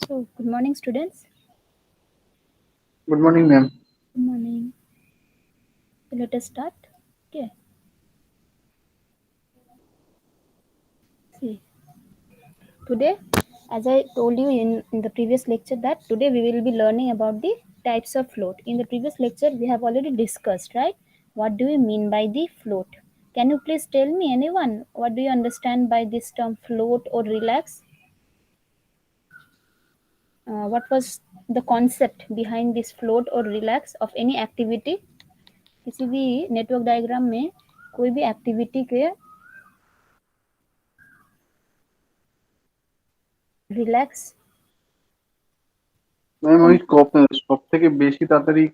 So, good morning, students. Good morning, ma'am. Good morning. So let us start. Okay. See, today, as I told you in the previous lecture, that today we will be learning about the types of float. In the previous lecture, we have already discussed, right? What do you mean by the float? Can you please tell me, anyone, what do you understand by this term float or relax? What was the concept behind this float or relax of any activity? किसी भी network diagram में कोई भी activity के relax ma'am ওই সব থেকে বেশি তাড়াতাড়ি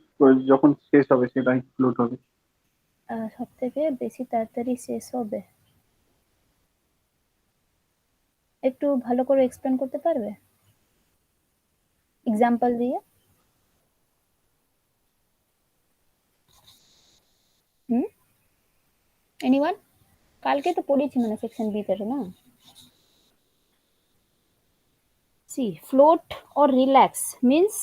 যখন শেষ হবে সেটাই ফ্লোট হবে। সব থেকে বেশি তাড়াতাড়ি শেষ হবে, একটু ভালো করে এক্সপ্লেন করতে পারবে এক্সাম্পল দিয়ে? হুম, এনিওয়ান? কালকে তো পড়েছি মানে সেকশন বি তে না। See, float or relax means,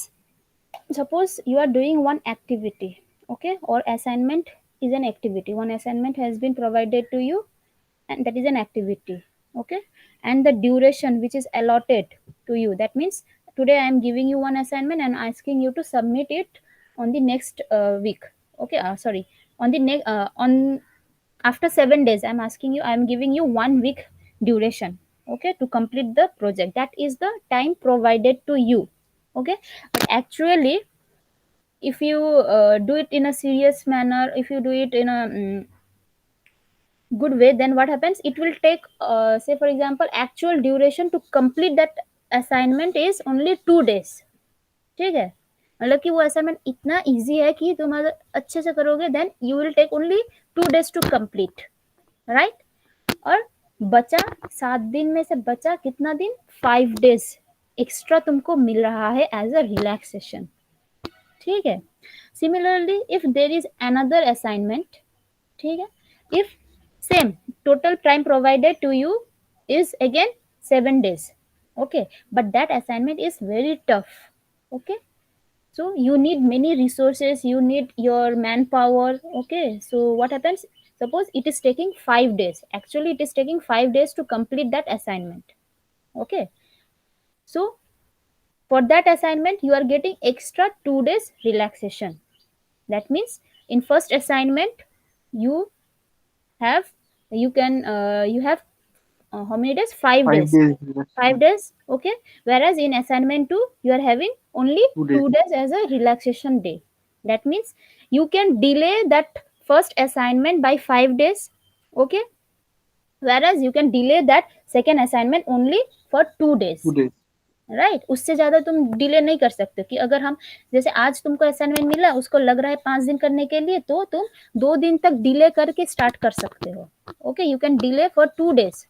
suppose you are doing one activity, okay, or assignment is an activity. One assignment has been provided to you, and that is an activity, okay, and the duration which is allotted to you, that means today I am giving you one assignment and asking you to submit it on the next week, okay, sorry, on the next on after 7 days I'm asking you, I'm giving you 1 week duration, okay, to complete the project. That is the time provided to you, okay. But actually, if you do it in a serious manner, if you do it in a good way, then what happens, it will take, say for example, actual duration to complete that assignment is only 2 days, ठीक है। मतलब कि वो assignment इतना easy है कि तुम अगर अच्छे से करोगे then you will take only 2 days to complete, right. और बचा 7 दिन में से बचा कितना दिन, 5 days एक्स्ट्रा तुमको मिल रहा है एज अ रिलैक्सेशन, ठीक है। Similarly if there is another assignment, ठीक है, if same total time provided to you is again 7 days, okay, but that assignment is very tough, okay, so you need many resources, you need your manpower, okay. So what happens, suppose it is taking 5 days, actually it is taking 5 days to complete that assignment, okay. So for that assignment you are getting extra 2 days relaxation. That means in first assignment you have, you can you have how many days, 5 5 days, days 5 days, okay. Whereas in assignment 2 you are having only 2 days. 2 days as a relaxation day. That means you can delay that first assignment by 5 days, okay, whereas you can delay that second assignment only for 2 2 days, days. Right. उससे ज्यादा तुम delay नहीं कर सकते कि अगर हम, जैसे आज तुमको असाइनमेंट मिला, उसको लग रहा है 5 दिन करने के लिए, तो तुम 2 दिन तक डिले करके स्टार्ट कर सकते हो, okay. You can delay for 2 days,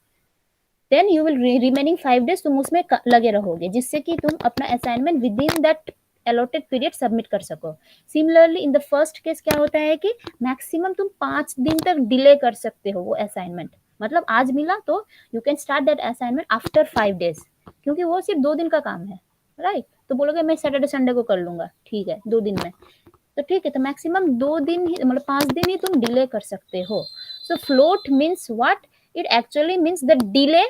then you will remaining 5 days तुम उसमें लगे रहोगे, जिससे कि तुम अपना assignment with in that allotted period submit कर सको। Similarly in the first case क्या होता है कि मैक्सिमम तुम 5 दिन तक डिले कर सकते हो वो असाइनमेंट, मतलब आज मिला तो you can start that assignment after 5 days, क्योंकि वो सिर्फ 2 दिन का काम है, राइट। तो बोलोगे मैं सैटरडे संडे को कर लूंगा, ठीक है, 2 दिन में, तो ठीक है, तो मैक्सिमम 2 दिन ही, मतलब 5 दिन ही तुम डिले कर सकते हो। So float means what, it actually means the delay,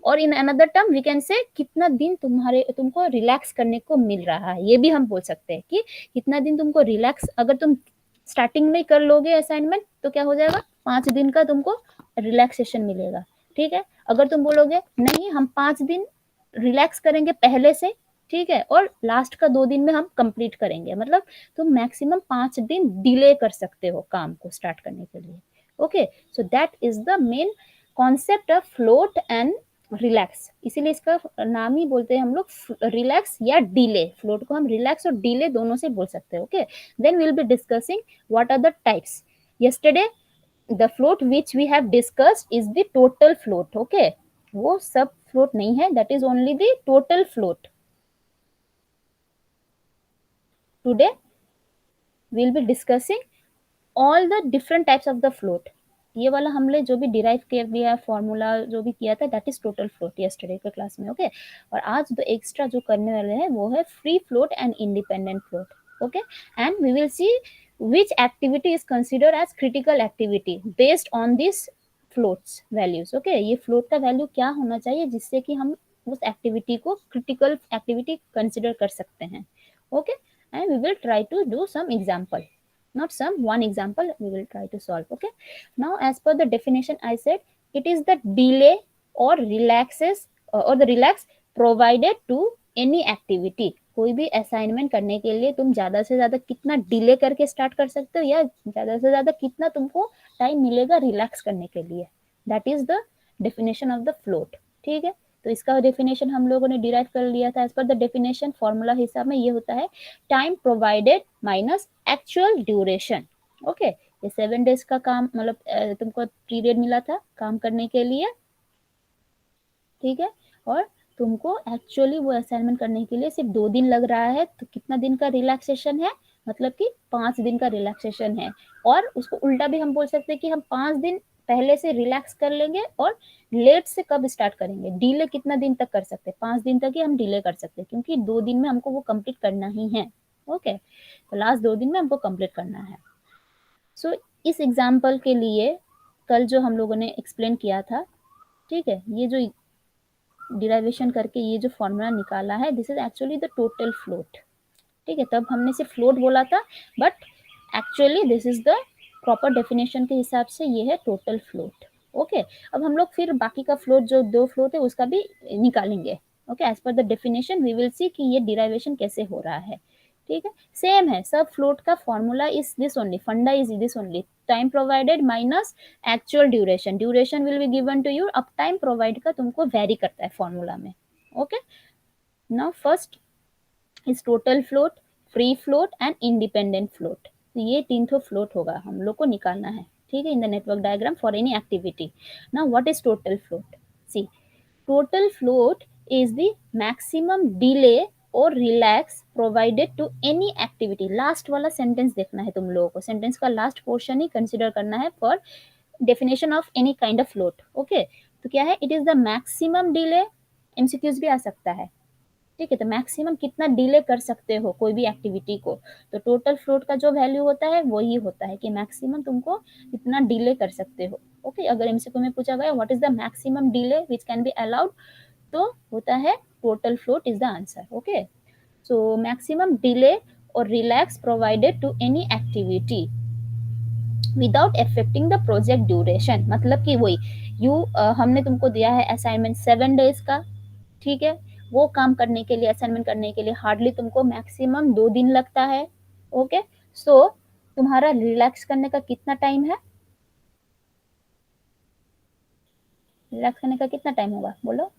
और in another term we can say कितना दिन तुम्हारे तुमको रिलैक्स करने को मिल रहा है, ये भी हम बोल सकते हैं कि कितना दिन तुमको रिलैक्स, अगर तुम स्टार्टिंग में कर लोगे असाइनमेंट तो क्या हो जाएगा, 5 दिन का तुमको रिलैक्सेशन मिलेगा, ठीक है। अगर तुम बोलोगे नहीं हम 5 दिन रिलैक्स करेंगे पहले से, ठीक है, और लास्ट का 2 दिन में हम कंप्लीट करेंगे, मतलब तुम मैक्सिमम 5 दिन डिले कर सकते हो काम को स्टार्ट करने के लिए, okay. So that is the main concept of float and relax, इसीलिए इसका नाम ही बोलते हैं हम लोग रिलैक्स या डिले। फ्लोट को हम रिलैक्स और डिले दोनों से बोल सकते हैं, okay. Then we will be discussing what are the types. yesterday the float which we have discussed is the total float, okay, वो सब float नहीं है, that is only the total float. Today we will be discussing all the different types of the float, ये वाला हमने जो भी derive कर दिया फॉर्मूला जो भी किया था that is total float yesterday के क्लास में, ओके। और आज जो एक्स्ट्रा जो करने वाले हैं वो है free float and independent float, okay. And we will see which activity is considered as critical activity based on this floats values, okay। ये float का वैल्यू क्या होना चाहिए जिससे कि हम उस एक्टिविटी को क्रिटिकल एक्टिविटी कंसिडर कर सकते हैं, okay. And we will try to do some example, not some, one example we will try to solve, okay। Now as per the definition I said it is the delay or relaxes or the relax provided to any activity। कोई भी assignment करने के लिए तुम ज्यादा से ज्यादा कितना डिले करके स्टार्ट कर सकते हो या ज्यादा से ज्यादा कितना तुमको टाइम मिलेगा रिलैक्स करने के लिए, that is the definition of the float, ठीक है। तो इसका डेफिनेशन हम लोगों ने डिराइव कर लिया था। As per the definition formula हिसाब में ये होता है time provided minus actual duration, okay. ये 7 डेज का काम मतलब तुमको पीरियड मिला था काम करने के लिए, ठीक है। और तुमको एक्चुअली वो असाइनमेंट करने के लिए सिर्फ 2 दिन लग रहा है, तो कितना दिन का रिलैक्सेशन है, मतलब कि 5 दिन का रिलैक्सेशन है। और उसको उल्टा भी हम बोल सकते हैं कि हम 5 दिन पहले से रिलैक्स कर लेंगे और लेट से कब स्टार्ट करेंगे, डिले कितना दिन तक कर सकते हैं, 5 दिन तक ही हम डिले कर सकते हैं क्योंकि 2 दिन में हमको वो कंप्लीट करना ही है, ओके। तो लास्ट 2 दिन में हमको कंप्लीट करना है। सो इस एग्जाम्पल के लिए कल जो हम लोगों ने एक्सप्लेन किया था, ठीक है, ये जो डिराइवेशन करके ये जो फॉर्मूला निकाला है this is actually the total float, ठीक है। तब हमने सिर्फ फ्लोट बोला था but actually this is the proper definition के हिसाब से ये है टोटल फ्लोट, ओके। अब हम लोग फिर बाकी का फ्लोट जो 2 फ्लोट है उसका भी निकालेंगे, okay. As per the definition we will see कि ये डिराइवेशन कैसे हो रहा है, ठीक है। सेम है सब फ्लोट का formula is this only, funda is this only, time provided minus actual duration, duration will be given to you. अब टाइम प्रोवाइड का तुमको वेरी करता है फॉर्मूला में, okay. Now first is total float, free float and independent float. तो ये 3 तो float होगा हम लोग को निकालना है, ठीक है, in the network diagram for any activity. Now what is total float, see total float is the maximum delay or relax provided to any activity। Last वाला सेंटेंस देखना है तुम लोगों को, सेंटेंस का लास्ट पोर्शन ही कंसिडर करना है for definition of any kind of float, okay. तो क्या है, it is the maximum delay, MCQs भी आ सकता है, ठीक है। तो मैक्सिमम कितना डिले कर सकते हो कोई भी एक्टिविटी को, तो टोटल फ्लोट का जो वैल्यू होता है वही होता है कि मैक्सिमम तुमको कितना डिले कर सकते हो, ओके। अगर एमसीक्यू में पूछा गया what is the maximum delay which can be allowed, तो होता है total float is the answer, okay. So maximum delay और relax provided to any activity without affecting the project duration, मतलब कि वही हमने तुमको दिया है असाइनमेंट 7 डेज का, ठीक है। वो काम करने के लिए असाइनमेंट करने के लिए हार्डली तुमको मैक्सिमम 2 दिन लगता है, ओके। सो तुम्हारा रिलैक्स करने का कितना टाइम है, रिलैक्स करने का कितना टाइम होगा बोलो।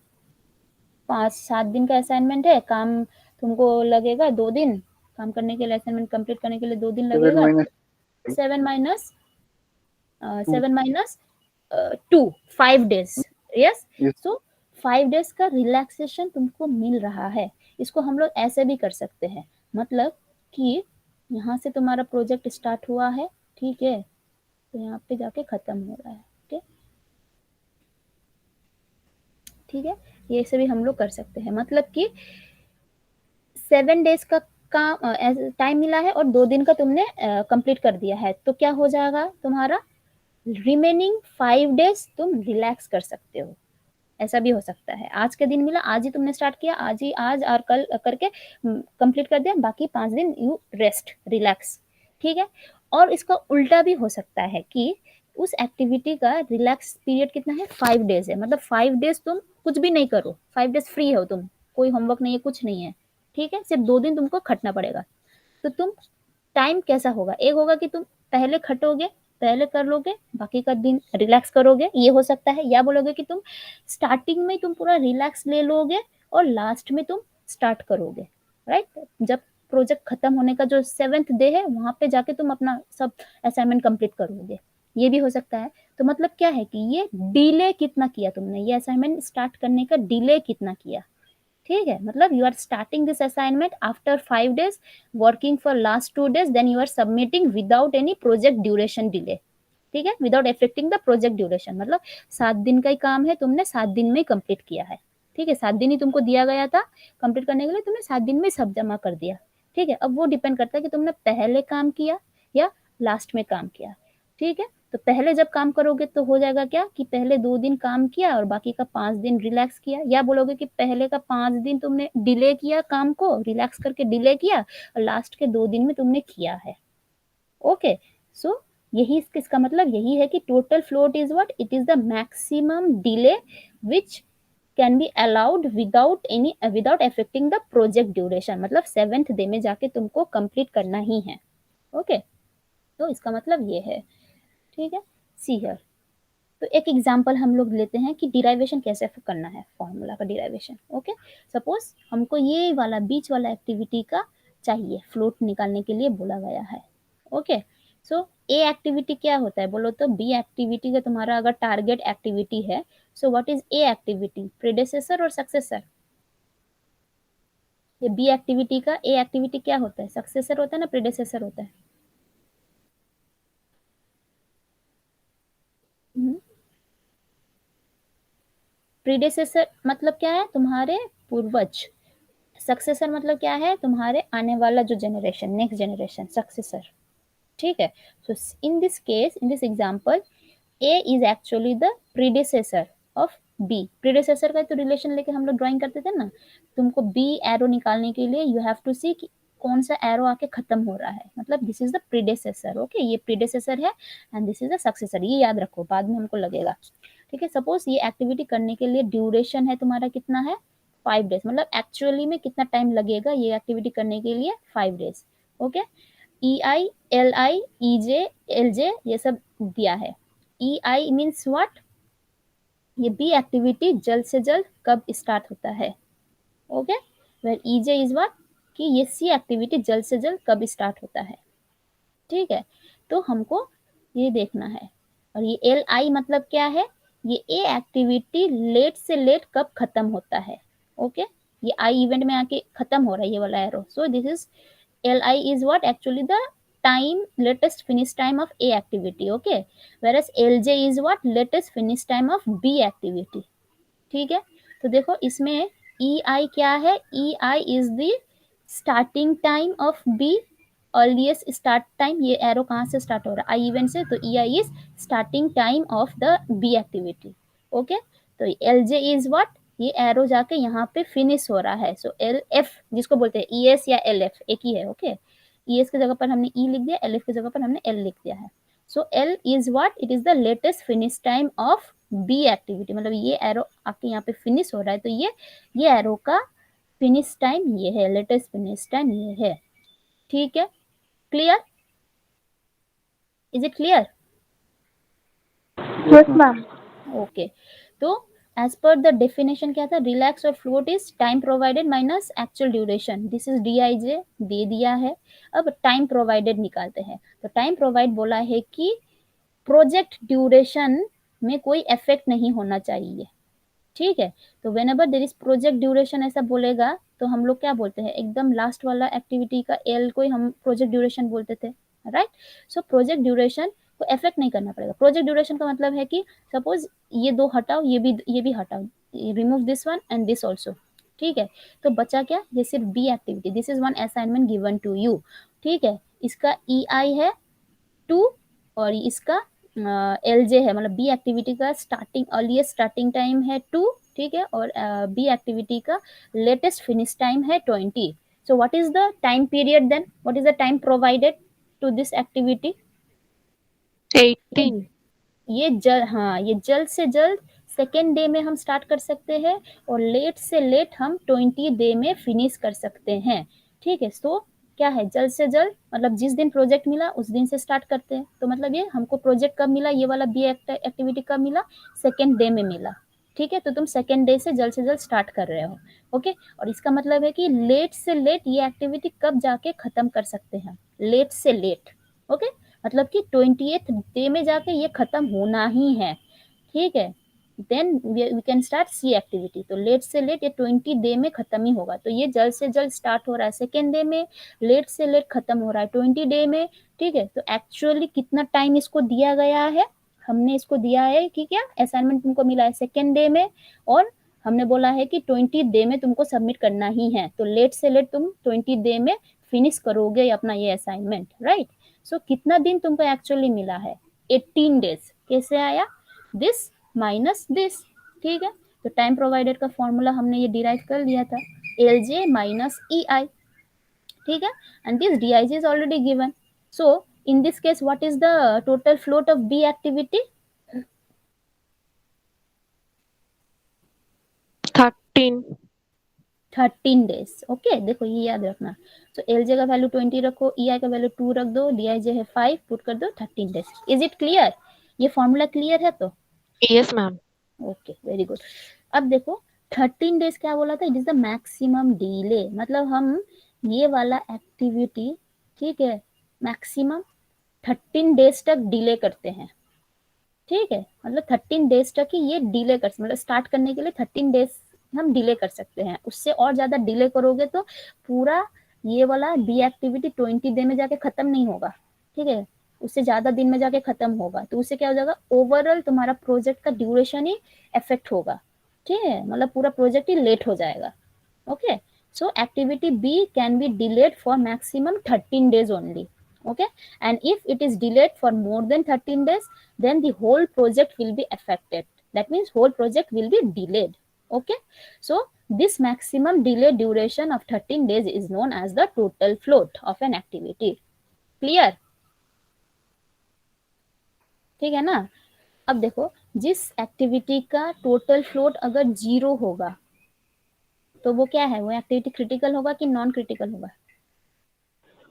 5-7 दिन का असाइनमेंट है, काम तुमको लगेगा 2 दिन, काम करने के लिए असाइनमेंट कंप्लीट करने के लिए 2 दिन 7 लगेगा। Minus 7 minus 2 7 minus 2, 5 days, yes. yes, सो 5 डेज का रिलैक्सेशन तुमको मिल रहा है। इसको हम लोग ऐसे भी कर सकते हैं, मतलब कि यहाँ से तुम्हारा प्रोजेक्ट स्टार्ट हुआ है, ठीक है, तो यहाँ पे जाके खत्म हो रहा है, ठीक, ठीक है। ये ऐसे भी हम लोग कर सकते हैं, मतलब कि 7 डेज का काम टाइम मिला है और 2 दिन का तुमने कंप्लीट कर दिया है, तो क्या हो जाएगा तुम्हारा रिमेनिंग 5 डेज तुम रिलैक्स कर सकते हो। ऐसा भी हो सकता है, आज के दिन मिला, आज ही तुमने स्टार्ट किया, आज और कल करके कंप्लीट कर दिया, बाकी 5 दिन यू रेस्ट रिलैक्स, ठीक है। और इसका उल्टा भी हो सकता है कि उस एक्टिविटी का रिलैक्स पीरियड कितना है, 5 डेज है, मतलब 5 डेज तुम कुछ भी नहीं करो, 5 डेज फ्री हो तुम, कोई होमवर्क नहीं है, कुछ नहीं है, ठीक है, सिर्फ 2 दिन तुमको खटना पड़ेगा। तो तुम टाइम कैसा होगा, एक होगा कि तुम पहले खटोगे, पहले कर लोगे, बाकी का दिन रिलैक्स करोगे, ये हो सकता है। या बोलोगे कि तुम स्टार्टिंग में तुम पूरा रिलैक्स ले लोगे और लास्ट में तुम स्टार्ट करोगे, राइट। जब प्रोजेक्ट खत्म होने का जो 7th डे है वहां पे जाके तुम अपना सब असाइनमेंट कंप्लीट करोगे, ये भी हो सकता है। तो मतलब क्या है कि ये डिले कितना किया तुमने, ये असाइनमेंट स्टार्ट करने का डिले कितना किया, ठीक है। मतलब you are starting this assignment after 5 days, working for last 2 days, then you are submitting without any project duration delay, ठीक है, without affecting the project duration, मतलब 7 दिन का ही काम है, तुमने 7 दिन में कंप्लीट किया है, ठीक है, 7 दिन ही तुमको दिया गया था कंप्लीट करने के लिए, तुमने 7 दिन में सब जमा कर दिया, ठीक है। अब वो डिपेंड करता है कि तुमने पहले काम किया या लास्ट में काम किया, ठीक है। तो पहले जब काम करोगे तो हो जाएगा क्या कि पहले 2 दिन काम किया और बाकी का 5 दिन रिलैक्स किया, या बोलोगे कि पहले का 5 दिन तुमने डिले किया काम को, रिलैक्स करके डिले किया और लास्ट के 2 दिन में तुमने किया है। ओके, सो यही इसका मतलब यही है कि total float is what, it is the maximum delay which can be allowed without affecting the project duration, मतलब 7th डे में जाके तुमको कंप्लीट करना ही है। ओके, तो इसका मतलब ये है, ठीक है। सी हियर, तो एक एग्जांपल हम लोग लेते हैं कि डिराइवेशन कैसे करना है, फॉर्मूला का डिराइवेशन। ओके, सपोज हमको ये वाला बीच वाला एक्टिविटी का चाहिए, फ्लोट निकालने के लिए बोला गया है। ओके, सो ए एक्टिविटी क्या होता है बोलो तो, बी एक्टिविटी का तुम्हारा अगर टारगेट एक्टिविटी है, सो व्हाट इज ए एक्टिविटी, प्रेडेसेसर और सक्सेसर। ये बी एक्टिविटी का ए एक्टिविटी क्या होता है, सक्सेसर होता है ना प्रेडेसेसर होता है। प्रीडेसेसर मतलब क्या है, तुम्हारे पूर्वज। सक्सेसर मतलब क्या है, तुम्हारे आने वाला जो जनरेशन, नेक्स्ट जनरेशन, सक्सेसर, ठीक है। So in this case, in this example, A is actually the predecessor of B. Predecessor का तो रिलेशन लेके हम लोग ड्राइंग करते थे ना, तुमको बी एरो निकालने के लिए यू हैव टू सी कि कौन सा एरो आके खत्म हो रहा है, मतलब this is the predecessor. Okay, ये प्रीडेसेसर है and this is the successor, ये याद रखो, बाद में हमको लगेगा, ठीक है। सपोज ये एक्टिविटी करने के लिए ड्यूरेशन है तुम्हारा कितना है, 5 डेज, मतलब एक्चुअली में कितना टाइम लगेगा ये एक्टिविटी करने के लिए, 5 days. Okay, E I, L I, E J, L J, ये सब दिया है। ई आई मीन्स व्हाट, ये बी एक्टिविटी जल्द से जल्द कब स्टार्ट होता है। Okay, where E J is what, कि ये सी एक्टिविटी जल्द से जल्द कब स्टार्ट होता है, ठीक है। तो हमको ये देखना है। और ये एल आई मतलब क्या है, ये ए एक्टिविटी लेट से लेट कब खत्म होता है। ओके, ये आई इवेंट में आके खत्म हो रहा है ये वाला arrow, so this is L I is what, actually the time, latest finish time of A activity. Okay, whereas L J is what, latest finish time of B activity, ठीक है। तो देखो इसमें ई आई क्या है, E I is the starting time of B, earliest start time, ये arrow कहाँ से स्टार्ट हो रहा है, आई इवेंट से, तो E I is starting time of the B activity. Okay, तो एल जे इज व्हाट, ये एरो जाके यहाँ पे फिनिश हो रहा है, सो एल एफ जिसको बोलते हैं ई एस या एल एफ एक ही है। ओके, ई एस की जगह पर हमने ई लिख दिया, एल एफ की जगह पर हमने एल लिख दिया है। So L is what, it is the latest finish time of B activity, मतलब ये एरो आपके यहाँ पे फिनिश हो रहा है, तो ये एरो का फिनिश टाइम ये है, लेटेस्ट फिनिश टाइम ये है, ठीक है। Clear, is it clear? Yes ma'am. Okay, तो एज पर द डेफिनेशन क्या था, रिलैक्स और float is time provided minus actual duration, this is D I J दे दिया है। अब टाइम प्रोवाइडेड निकालते हैं, तो टाइम प्रोवाइड बोला है कि प्रोजेक्ट ड्यूरेशन में कोई इफेक्ट नहीं होना चाहिए, ठीक है। तो when ever there is project duration ऐसा बोलेगा तो हम लोग क्या बोलते हैं, एकदम लास्ट वाला एक्टिविटी का एल को ही हम प्रोजेक्ट ड्यूरेशन बोलते थे, राइट। सो प्रोजेक्ट ड्यूरेशन को इफेक्ट नहीं करना पड़ेगा। प्रोजेक्ट ड्यूरेशन का मतलब है कि सपोज ये दो हटाओ, ये भी हटाओ, remove this one and this also, ठीक है। तो बचा क्या, ये सिर्फ B activity, this is one assignment given to you, ठीक है। इसका ई आई है 2 और इसका एल जे है, मतलब बी एक्टिविटी का स्टार्टिंग अर्लीस्ट स्टार्टिंग टाइम है 2, ठीक है, और बी एक्टिविटी का लेटेस्ट फिनिश टाइम है 20। So what is the time period then, what is the time provided to this activity, 18। ये जल्द से जल्द सेकेंड डे में हम स्टार्ट कर सकते हैं और लेट से लेट हम 20 डे में फिनिश कर सकते हैं, ठीक है। तो क्या है, जल्द से जल्द मतलब जिस दिन प्रोजेक्ट मिला उस दिन से स्टार्ट करते हैं, तो मतलब ये हमको प्रोजेक्ट कब मिला, ये वाला बी एक्टिविटी कब मिला, सेकेंड डे में मिला, ठीक है। तो तुम सेकेंड डे से जल्द स्टार्ट कर रहे हो, ओके। और इसका मतलब है कि लेट से लेट ये एक्टिविटी कब जाके खत्म कर सकते हैं, लेट से लेट, ओके, मतलब कि 20th डे में जाके ये खत्म होना ही है, ठीक है। Then we can start C activity. तो लेट से लेट ये 20 डे में खत्म ही होगा, तो ये जल्द से जल्द स्टार्ट हो रहा है सेकेंड डे में, लेट से लेट खत्म हो रहा है 20 डे में। ठीक है, तो एक्चुअली कितना टाइम इसको दिया गया है, हमने इसको दिया है कि क्या असाइनमेंट तुमको मिला है सेकेंड डे में, और हमने बोला है कि 20 डे में तुमको सबमिट करना ही है, तो लेट से लेट तुम 20 डे में फिनिश करोगे अपना ये असाइनमेंट, राइट। सो कितना दिन तुमको एक्चुअली मिला है, 18 डेज। कैसे आया, दिस माइनस दिस। ठीक है, तो टाइम प्रोवाइडेड का फॉर्मूला हमने ये डिराइव कर लिया था, L J minus E I. ठीक है, and this D I G is already given. So in this case what is the total float of B activity? 13. 13 days। Okay, देखो ये याद रखना। तो एल जे का वैल्यू 20 रखो, ई आई का वैल्यू 2 रख दो, डी आई जे है 5, पुट कर दो 13 डेज। इज इट क्लियर, ये फॉर्मूला क्लियर है? तो Yes, ma'am. Okay, very good. अब देखो 13 डेज क्या बोला था, it is the maximum delay, मतलब हम ये वाला एक्टिविटी, ठीक है, मैक्सिमम 13 डेज तक डिले करते हैं। ठीक है, मतलब 13 डेज तक ही ये डिले कर, मतलब स्टार्ट करने के लिए 13 डेज हम डिले कर सकते हैं। उससे और ज्यादा डिले करोगे तो पूरा ये वाला बी एक्टिविटी 20 डे में जाके खत्म नहीं होगा। ठीक है, उससे ज्यादा दिन में जाके खत्म होगा, तो उससे क्या हो जाएगा, ओवरऑल तुम्हारा प्रोजेक्ट का ड्यूरेशन ही इफेक्ट होगा। ठीक है, मतलब पूरा प्रोजेक्ट ही लेट हो जाएगा। Okay, so activity B can be delayed for maximum 13 days only. Okay, and if it is delayed for more than 13 days, then the whole project will be affected. That means whole project will be delayed. Okay, so this maximum delay duration of 13 days is known as the total float of an activity. Clear? ठीक है ना। अब देखो, जिस activity का total float अगर 0 होगा तो वो क्या है, वो एक्टिविटी क्रिटिकल होगा कि नॉन क्रिटिकल होगा?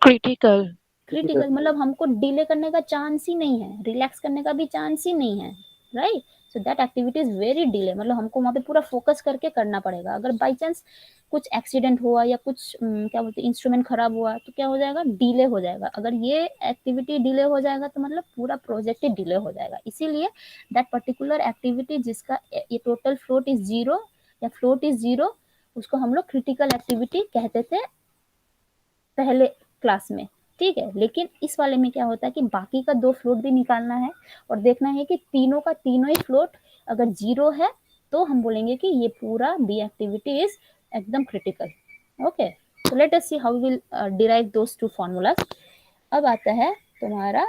Critical. क्रिटिकल, मतलब हमको डिले करने का चांस ही नहीं है, रिलैक्स करने का भी चांस ही नहीं है, right. So that activity is very delay, मतलब हमको वहाँ पे पूरा फोकस करके करना पड़ेगा। अगर बाई चांस कुछ एक्सीडेंट हुआ या कुछ क्या बोलते हैं इंस्ट्रूमेंट खराब हुआ तो क्या हो जाएगा, डिले हो जाएगा। अगर ये एक्टिविटी डिले हो जाएगा तो मतलब पूरा प्रोजेक्ट ही डिले हो जाएगा। इसीलिए दैट पर्टिकुलर एक्टिविटी जिसका ये टोटल फ्लोट इज 0 या फ्लोट इज 0, उसको हम लोग क्रिटिकल एक्टिविटी कहते थे पहले क्लास में। ठीक है, लेकिन इस वाले में क्या होता है कि बाकी का 2 फ्लोट भी निकालना है और देखना है कि तीनों का तीनों ही फ्लोट अगर 0 है तो हम बोलेंगे कि ये पूरा बी एक्टिविटी इज एकदम critical. Okay, so let us see how will derive those two formulas. अब आता है तुम्हारा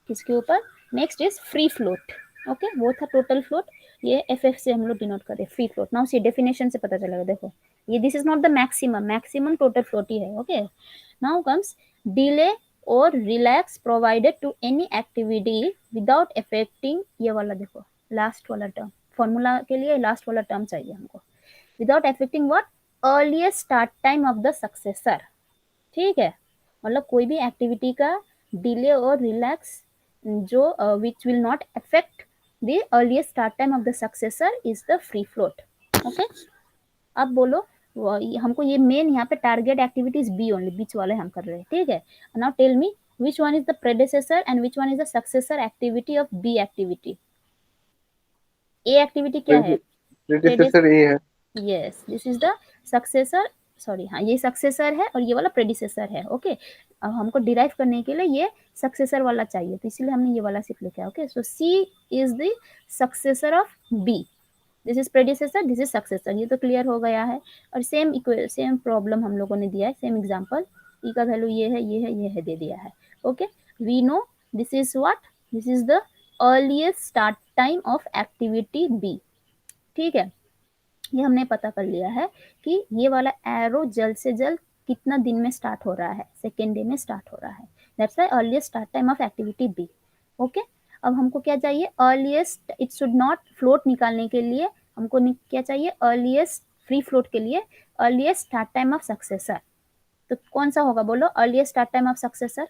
किसके ऊपर, next is free float. Okay, वो था टोटल फ्लोट, ये एफ एफ से हम लोग डिनोट करें free float. Now see definition से पता चलेगा, देखो ये this is not the maximum, maximum total float ही है। ओके, नाउ कम्स डिले और relax provided to any activity without affecting, ये वाला देखो लास्ट वाला टर्म, फॉर्मूला के लिए लास्ट वाला टर्म चाहिए हमको, without affecting what, earliest start time of the successor. ठीक है, मतलब कोई भी एक्टिविटी का डिले और रिलैक्स जो which will not affect the earliest start time of the successor is the free float. Okay, अब बोलो हमको ये मेन यहाँ पे टारगेट एक्टिविटीज बी ओनली, बीच वाले हम कर रहे हैं। ठीक है, now tell me which one is the predecessor and which one is the successor activity of B activity. A activity क्या है, प्रेडिसेसर ए है। Yes, this is the successor, sorry हाँ ये सक्सेसर है और ये वाला प्रेडिसेसर है। ओके, अब हमको डिराइव करने के लिए ये सक्सेसर वाला चाहिए तो इसीलिए हमने ये वाला सिर्फ लिखा है। Okay, so C is the successor of B, this is predecessor, this is successor, ये तो क्लियर हो गया है। और सेम प्रॉब्लम हम लोगों ने दिया है, सेम एग्जांपल, ई का वैल्यू ये है, ये है, ये है, दे दिया है। Okay, we know this is what, this is the earliest start time of activity B. ठीक है, ये हमने पता कर लिया है कि ये वाला एरो जल्द से जल्द कितना दिन में स्टार्ट हो रहा है, सेकेंड डे में स्टार्ट हो रहा है, that's why earliest start time of activity B. Okay, अब हमको क्या चाहिए, earliest, it should not, float निकालने के लिए हमको क्या चाहिए, अर्लीस्ट फ्री फ्लोट के लिए earliest start time of successor. तो कौन सा होगा बोलो, earliest start time of successor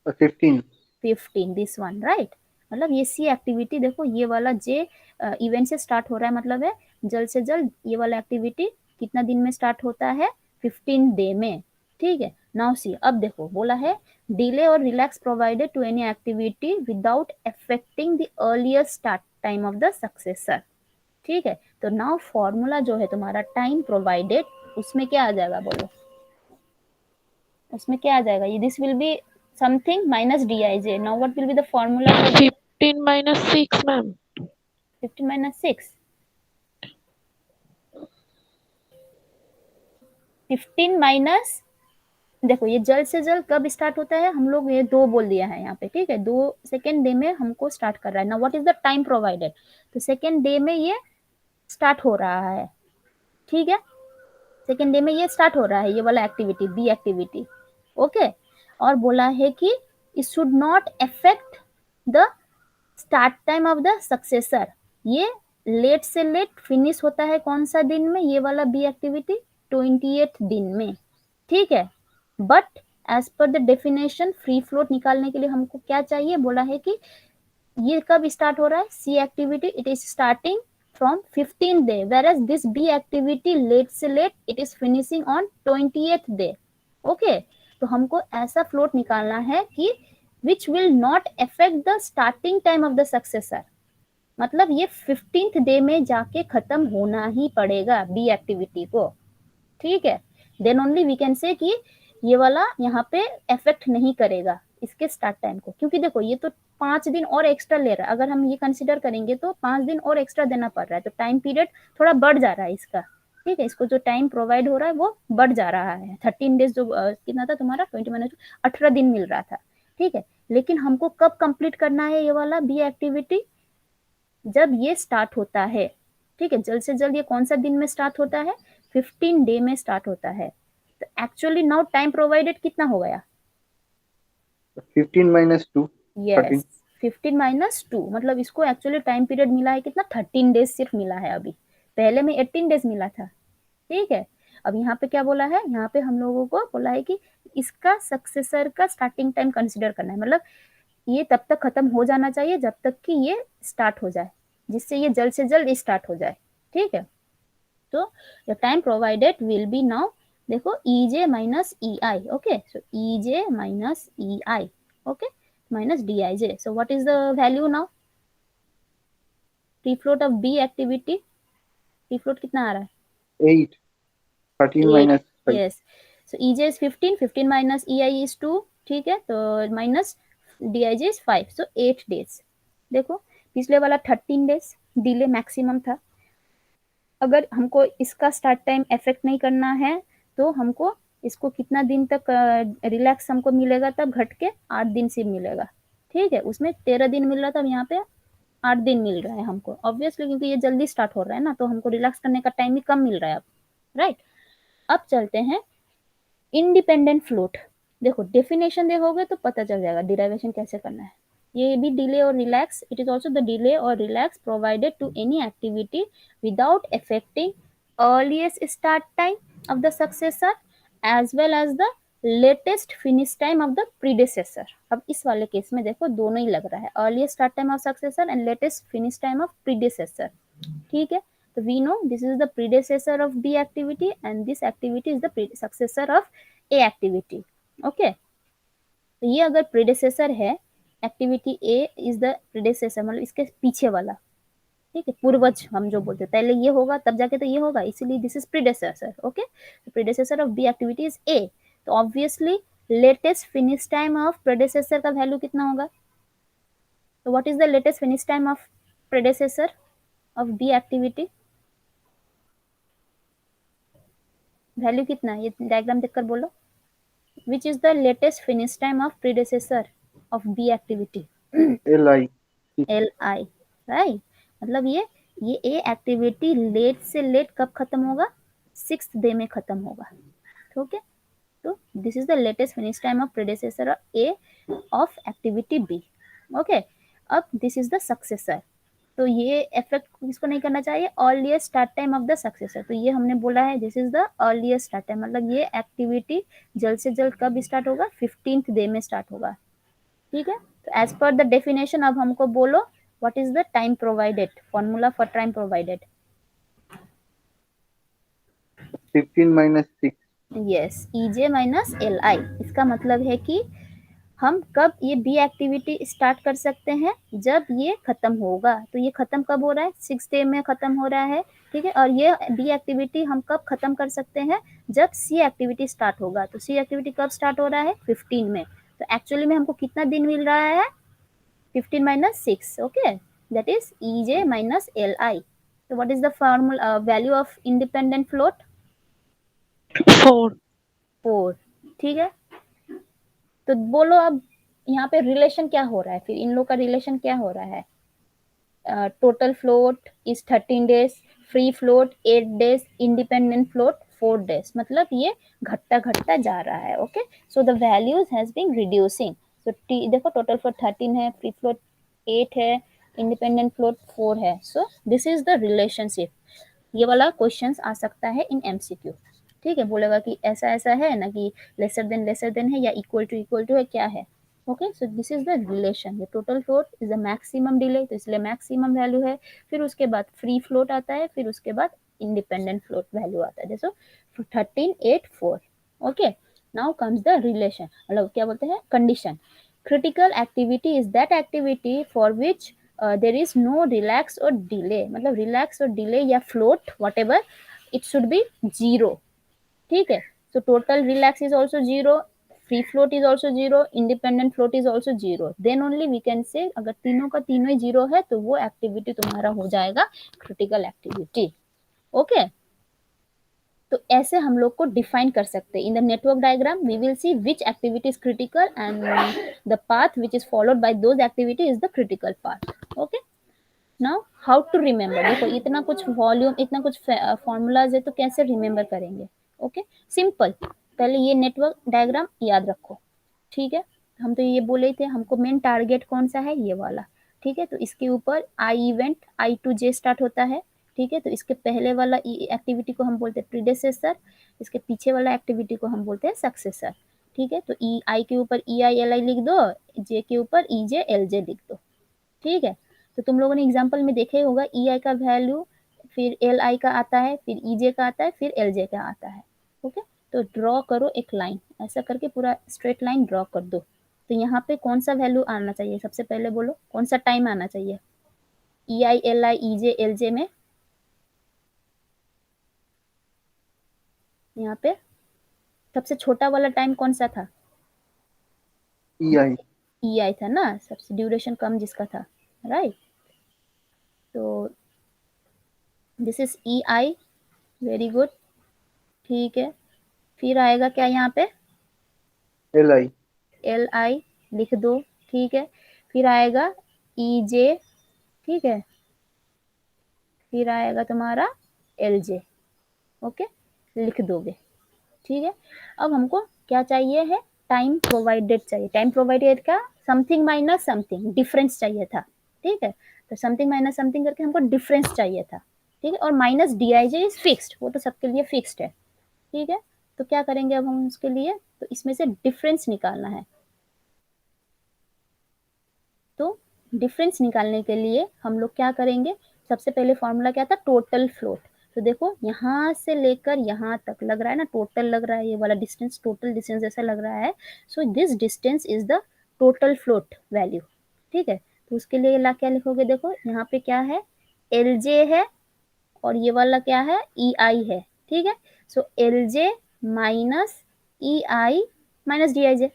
15, this one, right. मतलब ये सी एक्टिविटी देखो, ये वाला जे इवेंट से स्टार्ट हो रहा है, मतलब है जल्द से जल्द ये वाला एक्टिविटी कितना दिन में स्टार्ट होता है, 15 डे में। ठीक है, नाउ सी, अब देखो बोला है डिले और relax provided to any activity without affecting the earlier start time of the successor. ठीक है, तो नाउ फॉर्मूला जो है तुम्हारा टाइम प्रोवाइडेड, उसमें क्या आ जाएगा बोलो, उसमें क्या आ जाएगा, ये this will be something minus D I J. Now what will be the formula for 15 minus 6, ma'am. 15 minus 6, 15 minus, देखो ये जल्द से जल्द कब स्टार्ट होता है, हम लोग ये 2 बोल दिया है यहाँ पे, ठीक है, 2 सेकेंड डे में हमको स्टार्ट कर रहा है ना। What is the time provided, तो सेकेंड डे में ये स्टार्ट हो रहा है, ठीक है, सेकेंड डे में ये स्टार्ट हो रहा है, ये वाला एक्टिविटी बी एक्टिविटी, ओके। और बोला है कि it should not affect the start time of the successor. ये लेट से लेट फिनिश होता है कौन सा दिन में, ये वाला बी एक्टिविटी 28 दिन में, ठीक है। But as per the definition free float निकालने के लिए हमको क्या चाहिए, बोला है कि ये कब स्टार्ट हो रहा है, C activity it is starting from 15th day, whereas this B activity late से late it is finishing on 20th day, okay. तो हमको ऐसा फ्लोट निकालना है कि which will not affect the starting time of the successor, मतलब ये 15th day में जाके खत्म होना ही पड़ेगा बी एक्टिविटी को, ठीक है। देन ओनली वी कैन से कि ये वाला यहाँ पे इफेक्ट नहीं करेगा इसके स्टार्ट टाइम को, क्योंकि देखो ये तो 5 दिन और एक्स्ट्रा ले रहा है, अगर हम ये कंसिडर करेंगे तो 5 दिन और एक्स्ट्रा देना पड़ रहा है, तो टाइम पीरियड थोड़ा बढ़ जा रहा है इसका, ठीक है। इसको जो टाइम प्रोवाइड हो रहा है वो बढ़ जा रहा है, 13 डेज जो कितना था तुम्हारा 20 माइनस 18 दिन मिल रहा था, ठीक है। लेकिन हमको कब कंप्लीट करना है ये वाला बी एक्टिविटी, जब ये स्टार्ट होता है, ठीक है, जल्द से जल्द ये कौन सा दिन में स्टार्ट होता है, 15 डे में स्टार्ट होता है। तो एक्चुअली नाउ टाइम प्रोवाइडेड कितना हो गया, 15 minus 2, 13. यस 15 माइनस 2, मतलब इसको एक्चुअली टाइम पीरियड मिला है कितना, 13 डेज सिर्फ मिला है अभी, पहले में 18 डेज मिला था, ठीक है। अब यहाँ पे क्या बोला है, यहाँ पे हम लोगों को बोला है कि इसका सक्सेसर का स्टार्टिंग टाइम कंसिडर करना है, मतलब ये तब तक खत्म हो जाना चाहिए जब तक कि ये स्टार्ट हो जाए, जिससे ये जल्द से जल्द स्टार्ट हो जाए, ठीक है। तो the time provided will be now, देखो E J minus E I, okay, so E J minus E I, okay, minus D I J. So what is the value now, free float of B activity, free float कितना आ रहा है, 8, 13 minus 5. Yes, so E J is 15, 15 minus E I is 2, ठीक है, तो minus D I J is 5, so 8 days. देखो पिछले वाला 13 डेज डिले मैक्सिमम था, अगर हमको इसका स्टार्ट टाइम इफेक्ट नहीं करना है तो हमको इसको कितना दिन तक रिलैक्स हमको मिलेगा, तब घट के 8 दिन से मिलेगा, ठीक है। उसमें 13 दिन मिल रहा था, अब यहाँ पे 8 दिन मिल रहा है हमको, ऑब्वियसली क्योंकि ये जल्दी स्टार्ट हो रहा है ना, तो हमको रिलैक्स करने का टाइम भी कम मिल रहा है अब, राइट। अब चलते हैं इंडिपेंडेंट फ्लोट, देखो डेफिनेशन देखोगे तो पता चल जाएगा डिराइवेशन कैसे करना है। ये भी डिले और relax, it is also the delay और relax provided to any activity without affecting earliest start time of the successor as well as the latest finish time of the predecessor. अब इस वाले केस में देखो दोनों ही लग रहा है, earliest start time of successor and latest finish time of predecessor, ठीक है। तो we know this is the predecessor of B activity and this activity is the successor of A activity, okay। तो ये अगर predecessor है, activity A is the predecessor, मतलब इसके पीछे वाला, ठीक है, पूर्वज हम जो बोलते हैं, पहले ये होगा तब जाके तो ये होगा, इसीलिए दिस इज predecessor, okay। तो predecessor of B activity is A, तो obviously latest finish time of predecessor का वैल्यू कितना होगा, तो what is the latest finish time of predecessor of B activity, value कितना है, ये डायग्राम देखकर बोलो, which is the latest finish time of predecessor of B activity, LI. L I, right. मतलब ये ए एक्टिविटी लेट से late कब खत्म होगा, 6th डे में खत्म होगा, ठीक है। तो this is the latest finish time of predecessor A of activity B, okay. अब दिस इज द सक्सेसर, तो ये इफेक्ट किसको नहीं करना चाहिए, earliest start time of the successor, तो ये हमने बोला है this is the earliest start time, मतलब ये एक्टिविटी जल्द से जल्द कब स्टार्ट होगा, 15th डे में स्टार्ट होगा, ठीक है। तो एज पर द डेफिनेशन अब हमको बोलो what is the time provided, formula for time provided, 15 minus 6, yes, EJ minus LI। इसका मतलब है कि हम कब ये बी एक्टिविटी स्टार्ट कर सकते हैं, जब ये खत्म होगा। तो ये खत्म कब हो रहा है, 6 डे में खत्म हो रहा है, ठीक है। और ये बी एक्टिविटी हम कब खत्म कर सकते हैं, जब सी एक्टिविटी स्टार्ट होगा। तो सी एक्टिविटी कब स्टार्ट हो रहा है, 15 में। तो एक्चुअली में हमको कितना दिन मिल रहा है, 15 minus 6, okay, that is EJ minus LI। तो what is the formula value of independent float, 4. 4, ठीक है। तो बोलो अब यहाँ पे रिलेशन क्या हो रहा है, फिर इन लोग का रिलेशन क्या हो रहा है। Total float is 13 days, free float 8 days, independent float 4 days. मतलब ये घटता घटता जा रहा है, okay. So the values has been reducing. So देखो टोटल फ्लोट 13 है, फ्री फ्लोट 8 है, इंडिपेंडेंट फ्लोट 4 है। सो दिस इज द रिलेशनशिप। ये वाला क्वेश्चंस आ सकता है इन MCQ, ठीक है। बोलेगा कि ऐसा ऐसा है ना, कि लेसर देन है या इक्वल टू है, क्या है, okay. So this is the relation. ये total float is the maximum delay, तो इसलिए मैक्सिमम वैल्यू है। फिर उसके बाद फ्री फ्लोट आता है, फिर उसके बाद इंडिपेंडेंट फ्लोट वैल्यू आता है, जैसे 13, 8, 4, okay. Now comes the relation, मतलब क्या बोलते हैं, condition. Critical activity is that activity for which there is no relax और डिले। मतलब रिलैक्स और डिले या float whatever, it should be 0, ठीक है। So total relax is also 0, free float is also 0, independent float is also 0, then only we can say अगर तीनों का तीनों ही 0 है तो वो एक्टिविटी तुम्हारा हो जाएगा क्रिटिकल एक्टिविटी, ओके। तो ऐसे हम लोग को डिफाइन कर सकते हैं। In the network diagram we will see which activity is critical and the path which is followed by those activity is the critical path, okay. Now how to remember, देखो इतना कुछ वॉल्यूम, इतना कुछ formulas है, तो कैसे remember करेंगे, okay. Simple, पहले ये नेटवर्क डायग्राम याद रखो, ठीक है। हम तो ये बोले थे हमको मेन टारगेट कौन सा है, ये वाला, ठीक है। तो इसके ऊपर I event I to J start होता है, ठीक है। तो इसके पहले वाला एक्टिविटी को हम बोलते हैं प्रीडेसेसर, इसके पीछे वाला एक्टिविटी को हम बोलते हैं सक्सेसर, ठीक है। तो I के ऊपर EI LI लिख दो, J के ऊपर EJ LJ लिख दो, ठीक है। तो तुम लोगों ने एग्जाम्पल में देखा ही होगा, EI का वैल्यू फिर LI का आता है, फिर EJ का आता है, फिर LJ का आता है, ओके। तो ड्रॉ करो एक लाइन, ऐसा करके पूरा स्ट्रेट लाइन ड्रॉ कर दो। तो यहाँ पे कौन सा वैल्यू आना चाहिए, सबसे पहले बोलो कौन सा टाइम आना चाहिए EI LI EJ LJ में। यहाँ पे सबसे छोटा वाला टाइम कौन सा था, EI। EI था ना, सबसे ड्यूरेशन कम जिसका था, राइट। तो this is EI, very good, ठीक है। फिर आएगा क्या यहाँ पे, LI। LI लिख दो, ठीक है। फिर आएगा EJ, ठीक है। फिर आएगा तुम्हारा LJ, ओके, लिख दोगे, ठीक है। अब हमको क्या चाहिए है, टाइम प्रोवाइडेड चाहिए। टाइम प्रोवाइडेड का समथिंग माइनस समथिंग डिफरेंस चाहिए था, ठीक है। तो समथिंग माइनस समथिंग करके हमको डिफरेंस चाहिए था, ठीक है। और माइनस DIJ इज फिक्स्ड, वो तो सबके लिए फिक्स्ड है, ठीक है। तो क्या करेंगे अब हम उसके लिए, तो इसमें से डिफरेंस निकालना है। तो डिफरेंस निकालने के लिए हम लोग क्या करेंगे, सबसे पहले फॉर्मूला क्या था, टोटल फ्लोट। तो देखो यहाँ से लेकर यहाँ तक लग रहा है ना, टोटल लग रहा है, ये वाला डिस्टेंस टोटल डिस्टेंस जैसा लग रहा है। So this distance is the total float value, ठीक है। तो उसके लिए ला क्या लिखोगे, देखो यहाँ पे क्या है, LJ है, और ये वाला क्या है, EI है, ठीक है। सो LJ minus EI minus DIJ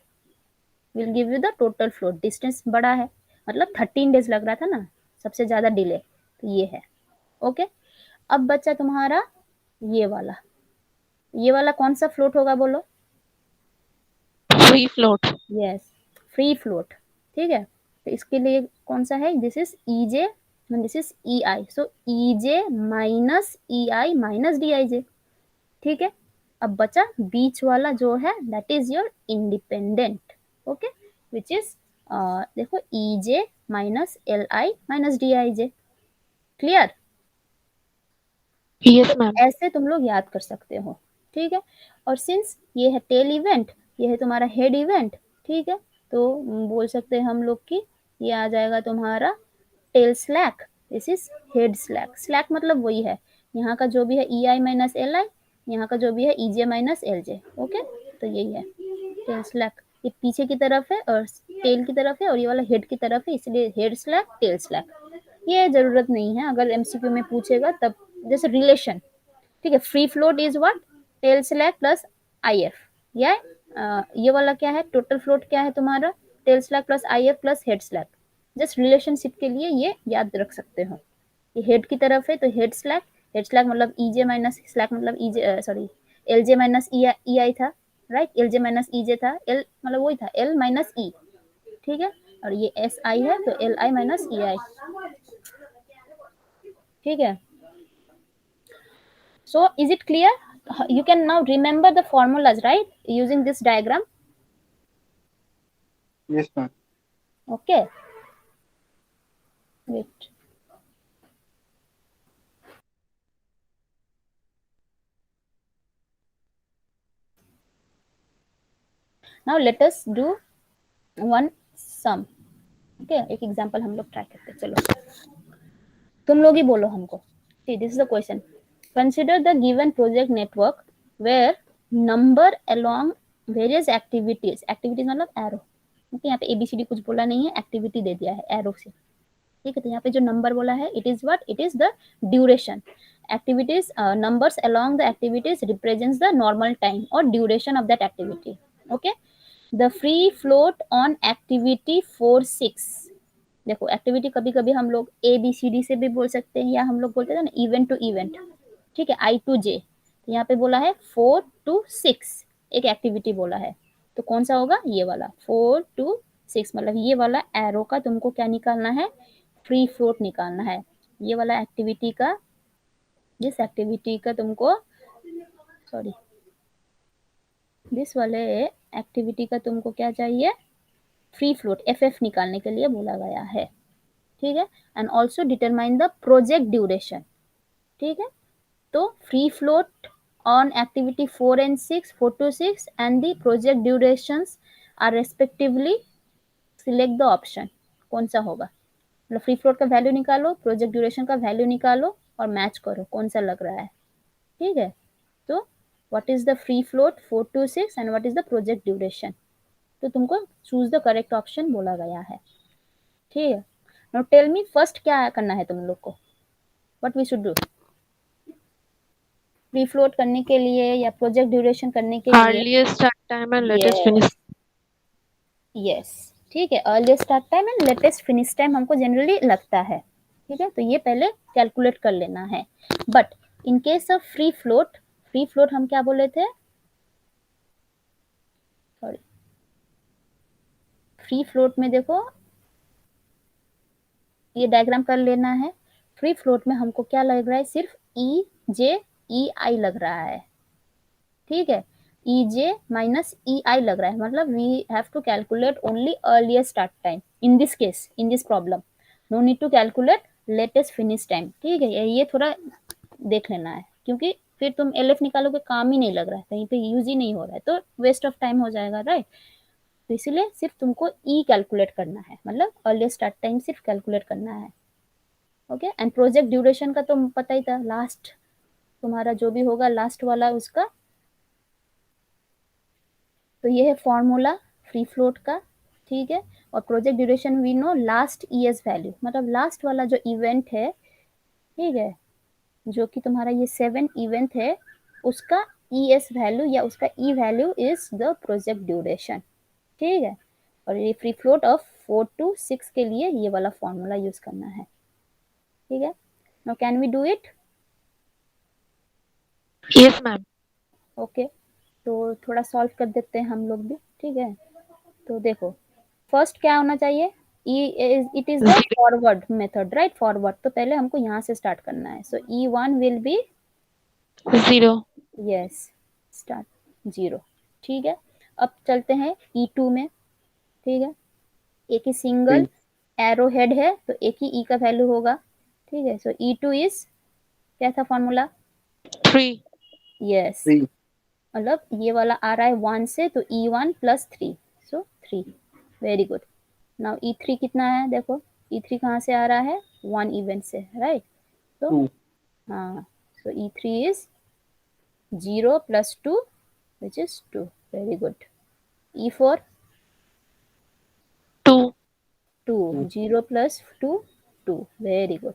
will give you the total float. Distance बड़ा है, मतलब 13 डेज लग रहा था ना, सबसे ज्यादा डिले, तो ये है, ओके। अब बच्चा तुम्हारा ये वाला, ये वाला कौन सा फ्लोट होगा बोलो, Free float. Yes, free float, ठीक है। तो इसके लिए कौन सा है, this is EJ, this is EI, so EJ minus EI minus DIJ, ठीक है। अब बचा बीच वाला जो है, that is your independent, okay, which is देखो EJ minus LI minus DIJ, clear. Yes, ma'am. ऐसे तुम लोग याद कर सकते हो, ठीक है। और सिंस ये है टेल इवेंट, ये है तुम्हारा हेड इवेंट, ठीक है। तो बोल सकते हैं हम लोग कि ये आ जाएगा तुम्हारा tail slack, this is head slack. Slack मतलब वही है, यहाँ का जो भी है EI माइनस LI, यहाँ का जो भी है EJ माइनस LJ। ओके, तो यही है टेल स्लैक। ये पीछे की तरफ है और टेल की तरफ है, और ये वाला हेड की तरफ है, इसलिए हेड स्लैक टेल स्लैक। ये जरूरत नहीं है, अगर MCQ में पूछेगा तब। जैसे रिलेशन, ठीक है, free float is what, tail slack plus IF। या ये वाला क्या है, टोटल फ्लोट क्या है तुम्हारा, tail slack plus IF plus head slack. Just relationship के लिए ये याद रख सकते हो। ये हेड की तरफ है तो हेड स्लैक, हेड स्लैक मतलब EJ माइनस स्लैक मतलब EJ, sorry LJ minus EI था, राइट, LJ माइनस EJ था, L मतलब वही था, L माइनस E, ठीक है, और ये SI है तो LI माइनस EI, ठीक है। So is it clear? You can now remember the formulas, right, using this diagram. Yes ma'am. Okay, wait. Now let us do one sum. Okay, एक example हम लोग ट्राई करते हैं। चलो तुम लोग ही बोलो हमको। See, this is the question. Consider the given project network where number along various activities, activities मतलब एरो, ओके, यहाँ पे ABCD कुछ बोला नहीं है, एक्टिविटी दे दिया है एरो से, ठीक है। तो यहाँ पे जो नंबर बोला है, it is what, it is the duration. Activities numbers along the activities represents the normal time or duration of that activity. Okay, the free float on activity 4-6। देखो एक्टिविटी कभी कभी हम लोग ABCD से भी बोल सकते हैं, या हम लोग बोलते हैं ना इवेंट टू इवेंट, ठीक है, I to J। तो यहाँ पे बोला है 4 to 6 एक एक्टिविटी बोला है, तो कौन सा होगा, ये वाला 4 to 6, मतलब ये वाला एरो का तुमको क्या निकालना है, फ्री फ्लोट निकालना है। ये वाला एक्टिविटी का, जिस एक्टिविटी का तुमको, सॉरी, दिस वाले एक्टिविटी का तुमको क्या चाहिए, फ्री फ्लोट FF निकालने के लिए बोला गया है, ठीक है। And also determine the project duration, ठीक है। तो free float on activity 4 and 6, 4 to 6 and the project durations are respectively, select the option, कौन सा होगा, मतलब फ्री फ्लोट का वैल्यू निकालो, प्रोजेक्ट ड्यूरेशन का वैल्यू निकालो और मैच करो कौन सा लग रहा है, ठीक है। तो what is the free float 4 to 6 and what is the project duration, तो तुमको चूज द करेक्ट ऑप्शन बोला गया है, ठीक है। नाउ टेल मी फर्स्ट क्या करना है तुम लोग को, what we should do, free float करने के लिए या प्रोजेक्ट ड्यूरेशन करने के लिए। Earliest start time and latest finish. Yes, ठीक है, earliest start time and latest finish time हमको जनरली लगता है, ठीक है। तो ये पहले कैलकुलेट कर लेना है। But in case of free float, free float हम क्या बोले थे, सॉरी, फ्री फ्लोट में देखो ये डायग्राम कर लेना है। फ्री फ्लोट में हमको क्या लग रहा है, सिर्फ EJ EI लग रहा है, ठीक है, EJ माइनस EI लग रहा है, मतलब we have to calculate only earliest start time in this case, in this problem, no need to calculate latest finish time, ठीक है। ये थोड़ा देख लेना है, क्योंकि फिर तुम LF निकालोगे काम ही नहीं लग रहा है, कहीं पे यूज ही नहीं हो रहा है, तो वेस्ट ऑफ टाइम हो जाएगा, राइट। तो इसीलिए सिर्फ तुमको E कैलकुलेट करना है, मतलब अर्लीस्ट स्टार्ट टाइम सिर्फ कैलकुलेट करना है, ओके। एंड प्रोजेक्ट ड्यूरेशन का तो पता ही था, लास्ट तुम्हारा जो भी होगा लास्ट वाला उसका। तो ये है फॉर्मूला फ्री फ्लोट का, ठीक है। और project duration we know last ES value, मतलब लास्ट वाला जो इवेंट है, ठीक है, जो कि तुम्हारा ये 7 इवेंट है, उसका ES वैल्यू या उसका E value is the project duration, ठीक है। और ये फ्री फ्लोट ऑफ 4 to 6 के लिए ये वाला फॉर्मूला यूज करना है, ठीक है। Now can we do it, Yes, ma'am. Okay. तो थोड़ा सॉल्व कर देते हैं हम लोग भी, ठीक है। तो देखो फर्स्ट क्या होना चाहिए, it is the Zero. Forward method, right, forward, तो पहले हमको यहाँ से स्टार्ट करना है। सो E1 will be, Zero. Yes, start 0, ठीक है। अब चलते हैं E2 में, ठीक है, एक ही सिंगल एरो हेड है तो एक ही E का वैल्यू होगा, ठीक है। सो E2 इज, क्या था फॉर्मूला, 3. यस, 3। मतलब ये वाला आ रहा है 1 से, तो E1 प्लस 3, सो 3, वेरी गुड। नाउ E3 कितना है, देखो E3 कहाँ से आ रहा है, 1 इवेंट से, राइट। तो 2। हाँ, सो E3 is 0 plus 2 which is 2. Very good. E4 2. 2. 0 plus 2 2. Very good.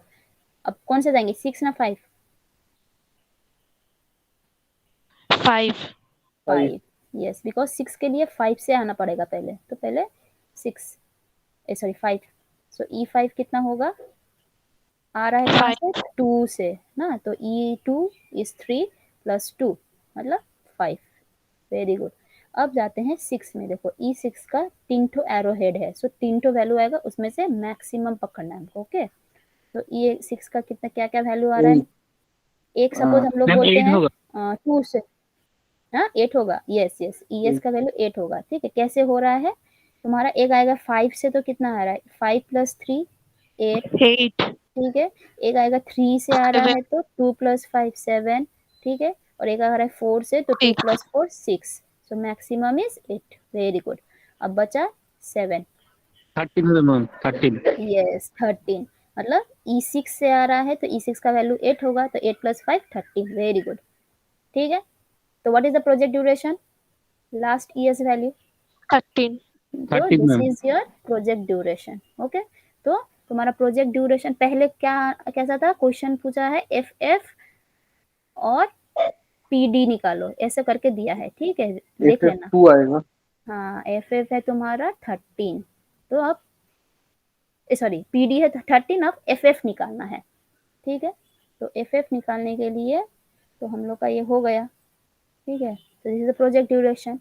अब कौन से जाएंगे 6 ना 5? 5. 5. यस बिकॉज 6 के लिए 5 से आना पड़ेगा पहले, तो पहले 6 सॉरी 5. सो E5 कितना होगा? आ रहा है कहाँ से? 2 से ना, तो E2 इज 3 प्लस 2 मतलब 5. Very good. अब जाते हैं 6 में. देखो E6 का 3 ठो एरो हेड है, सो 3 ठो वैल्यू आएगा, उसमें से मैक्सिमम पकड़ना है हमको. ओके, तो E6 का कितना क्या क्या वैल्यू आ रहा है? एक सपोज हम लोग बोलते हैं 2 से. हाँ 8 होगा. यस यस, ES का वैल्यू 8 होगा. ठीक है, कैसे हो रहा है तुम्हारा? एक आएगा 5 से, तो कितना आ रहा है? 5 प्लस 3 8. 8. ठीक है, एक आएगा 3 से आ रहा 7. है, तो 2 प्लस 5 7. ठीक है, और एक आ रहा है 4 से, तो 2 6. Plus 4 6. So maximum is 8. Very good. अब बचा 7. 13. यस 13. मतलब E6 से आ रहा है, तो E6 का वैल्यू 8 होगा, तो 8 प्लस 5 13. Very good. ठीक है, तो what is the project duration? Last years value. 13. तो 13 this ma'am. Is your project duration. Okay, तो तुम्हारा प्रोजेक्ट ड्यूरेशन पहले क्या कैसा था? क्वेश्चन पूछा है FF और PD निकालो, ऐसे करके दिया है. ठीक है, देख लेना. FF2 आएगा. हाँ FF है तुम्हारा 13, तो अब सॉरी PD है 13, अब FF निकालना है. ठीक है, तो FF निकालने के लिए तो हम लोग का ये हो गया. ठीक है, तो this is the project duration.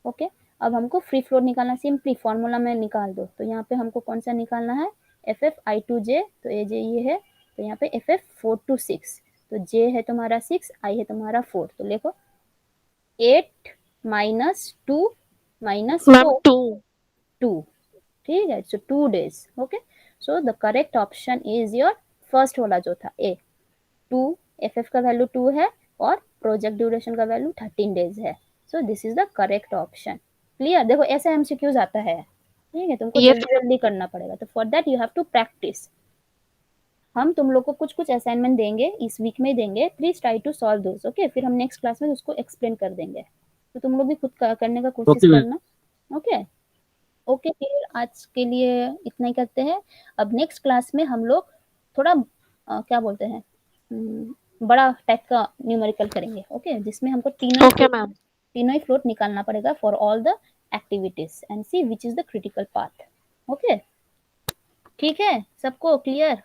Okay, अब हमको फ्री फ्लोट निकालना. सिंपली फॉर्मूला में निकाल दो. तो यहाँ पे हमको कौन सा निकालना है? FF I2J, तो ये है, तो यहाँ पे FF 4 to 6. तो J है तुम्हारा 6, I है तुम्हारा 4. तो देखो 8 माइनस 2 माइनस मैम 4 2. 2. ठीक है, सो 2 days. Okay, so the correct option is your first वाला जो था A. 2 FF का वैल्यू 2 है और प्रोजेक्ट ड्यूरेशन का वैल्यू 13 days है. सो this is the correct option. Clear? देखो ऐसे MCQs आता है. ठीक है, तुमको Yes. जल्दी जल्दी करना पड़ेगा, तो for that you have to practice. हम तुम लोग को कुछ कुछ असाइनमेंट देंगे, इस वीक में देंगे. Please try to solve those. Okay, फिर हम नेक्स्ट क्लास में उसको एक्सप्लेन कर देंगे, तो तुम लोग भी खुद करने का कोशिश Okay, ma'am. करना. ओके ओके, फिर आज के लिए इतना ही करते हैं. अब नेक्स्ट क्लास में हम लोग थोड़ा क्या बोलते हैं, बड़ा टाइप का न्यूमेरिकल करेंगे. ओके, जिसमें हमको Okay, ma'am. तीनों ही फ्लोट निकालना पड़ेगा for all the activities and see which is the critical part. Okay, ठीक है, सबको क्लियर?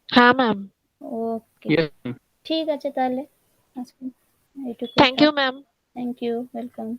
हाँ मैम. Okay, Yes, ma'am. ঠিক আছে তাহলে আজকে এইটুকু Thank you, ma'am. Thank you, welcome.